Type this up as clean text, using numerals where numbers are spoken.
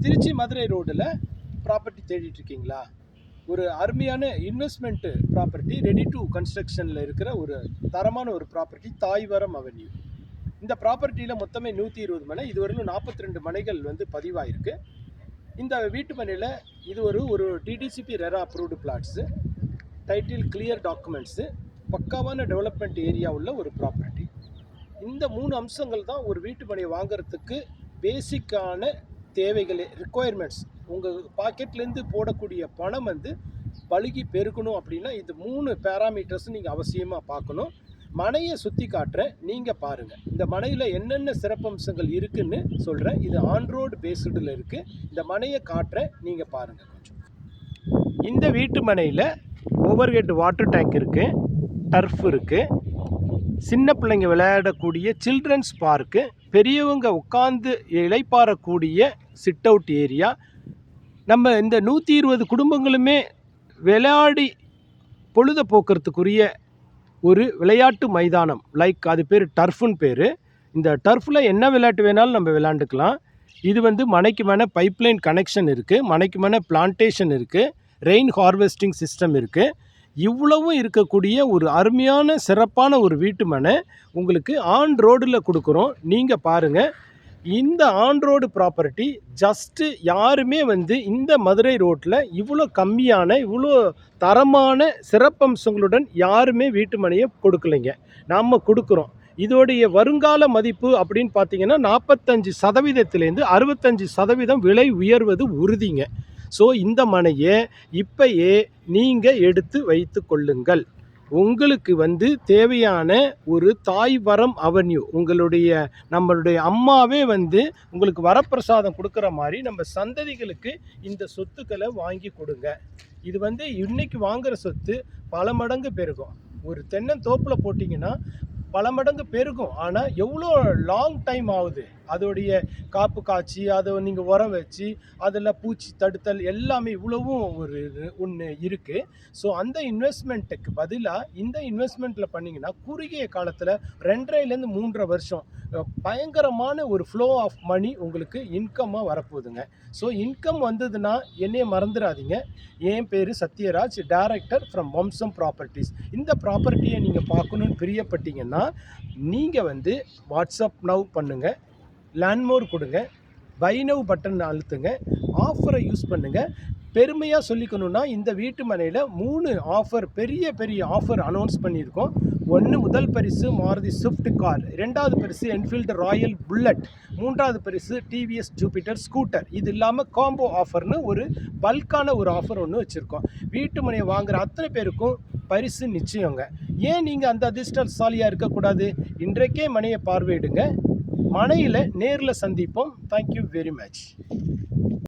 திருச்சி மதுரை ரோடில் ப்ராப்பர்ட்டி தேடிட்டுருக்கீங்களா? ஒரு அருமையான இன்வெஸ்ட்மெண்ட்டு ப்ராப்பர்ட்டி, ரெடி டு கன்ஸ்ட்ரக்ஷனில் இருக்கிற ஒரு தரமான ஒரு ப்ராப்பர்ட்டி, தாய்வரம் அவென்யூ. இந்த ப்ராப்பர்ட்டியில் மொத்தமே 120 மனை, இதுவரையிலும் 42 மனைகள் பதிவாயிருக்கு. இந்த வீட்டு மனையில் இது ஒரு DTCP RERA approved plots, title clear documents, பக்காவான டெவலப்மெண்ட் ஏரியா உள்ள ஒரு ப்ராப்பர்ட்டி. இந்த 3 அம்சங்கள் தான் ஒரு வீட்டு மனையை வாங்கிறதுக்கு பேசிக்கான தேவைகள், ரிக்குவயர்மெண்ட்ஸ். உங்கள் பாக்கெட்லேருந்து போடக்கூடிய பணம் பழுகி பெருக்கணும் அப்படின்னா இந்த 3 பேராமீட்டர்ஸ் நீங்கள் அவசியமாக பார்க்கணும். மனையை சுற்றி காட்டுறேன், நீங்கள் பாருங்கள். இந்த மனையில் என்னென்ன சிறப்பம்சங்கள் இருக்குதுன்னு சொல்கிறேன். இது ஆன்ரோடு பேஸ்டில் இருக்குது. இந்த மனையை காட்டுறேன், நீங்கள் பாருங்கள். கொஞ்சம் இந்த வீட்டு மனையில் ஓவர் ஹெட் வாட்டர் டேங்க் இருக்குது, டர்ஃப் இருக்குது, சின்ன பிள்ளைங்க விளையாடக்கூடிய சில்ட்ரன்ஸ் பார்க்கு, பெரியவங்க உட்காந்து இளைப்பாறக்கூடிய சிட் அவுட் ஏரியா. நம்ம இந்த 120 குடும்பங்களுமே விளையாடி பொழுத போக்குறதுக்குரிய ஒரு விளையாட்டு மைதானம், லைக் அது பேர் டர்ஃப்னு பேர். இந்த டர்ஃபில் என்ன விளையாட்டு வேணாலும் நம்ம விளையாண்டுக்கலாம். இது மனைக்கு மேலே பைப்லைன் கனெக்ஷன் இருக்குது, மனைக்கு மேலே பிளான்டேஷன் இருக்குது, ரெயின் ஹார்வெஸ்டிங் சிஸ்டம் இருக்குது. இவ்வளவும் இருக்கக்கூடிய ஒரு அருமையான சிறப்பான ஒரு வீட்டு மனை உங்களுக்கு ஆன் ரோடில் கொடுக்குறோம். நீங்கள் பாருங்கள், இந்த ஆன் ரோடு ப்ராப்பர்ட்டி ஜஸ்ட்டு யாருமே இந்த மதுரை ரோட்டில் இவ்வளோ கம்மியான, இவ்வளோ தரமான சிறப்பம்சங்களுடன் யாருமே வீட்டு மனையை கொடுக்கலைங்க. நாம் கொடுக்குறோம். இதோடைய வருங்கால மதிப்பு அப்படின்னு பார்த்தீங்கன்னா 45%லேருந்து 65% விலை உயர்வது உறுதிங்க. ஸோ இந்த மனையை இப்பயே நீங்கள் எடுத்து வைத்து கொள்ளுங்கள். உங்களுக்கு தேவையான ஒரு தாய்வரம் அவென்யூ, நம்மளுடைய அம்மாவே உங்களுக்கு வரப்பிரசாதம் கொடுக்குற மாதிரி நம்ம சந்ததிகளுக்கு இந்த சொத்துக்களை வாங்கி கொடுங்க. இது இன்னைக்கு வாங்குகிற சொத்து பல மடங்கு பெருகும். ஒரு தென்னந்தோப்பில் போட்டிங்கன்னா பல மடங்கு பெருகும். ஆனால் எவ்வளோ லாங் டைம் ஆகுது, அதோடைய காப்பு காய்ச்சி அதை நீங்கள் உரம் வச்சு அதில் பூச்சி தடுத்தல் எல்லாமே இவ்வளவும் ஒன்று இருக்குது. ஸோ அந்த இன்வெஸ்ட்மெண்ட்டுக்கு பதிலாக இந்த இன்வெஸ்ட்மெண்ட்டில் பண்ணிங்கன்னா குறுகிய காலத்தில் 2.5லேருந்து 3 வருஷம் பயங்கரமான ஒரு ஃப்ளோ ஆஃப் மணி உங்களுக்கு இன்கம்மாக வரப்போகுதுங்க. ஸோ இன்கம் வந்ததுன்னா என்னைய மறந்துடாதீங்க. என் பேர் சத்யராஜ், டைரக்டர் ஃப்ரம் வம்சம் ப்ராப்பர்ட்டிஸ். இந்த ப்ராப்பர்ட்டியை நீங்கள் பார்க்கணுன்னு பிரியப்பட்டீங்கன்னா நீங்கள் வாட்ஸ்அப் நவ் பண்ணுங்கள், லேண்ட்மோர் கொடுங்க, பை நவ் பட்டன் அழுத்துங்க, ஆஃபரை யூஸ் பண்ணுங்கள். பெருமையாக சொல்லிக்கணுன்னா இந்த வீட்டு மனையில் 3 ஆஃபர், பெரிய பெரிய ஆஃபர் அனௌன்ஸ் பண்ணியிருக்கோம். முதல் பரிசு மாருதி ஸ்விஃப்ட் கார், 2வது பரிசு என்ஃபீல்டு ராயல் புல்லட், 3வது பரிசு டிவிஎஸ் ஜூபிட்டர் ஸ்கூட்டர். இது இல்லாமல் காம்போ ஆஃபர்னு ஒரு பல்கான ஒரு ஆஃபர் ஒன்று வச்சுருக்கோம். வீட்டு மனையை வாங்குகிற அத்தனை பேருக்கும் பரிசு நிச்சயங்க. ஏன் நீங்கள் அந்த அதிர்ஷ்டசாலியாக இருக்கக்கூடாது? இன்றைக்கே மனையை பார்வையிடுங்க, மனையில் நேரில் சந்திப்போம். Thank you very much.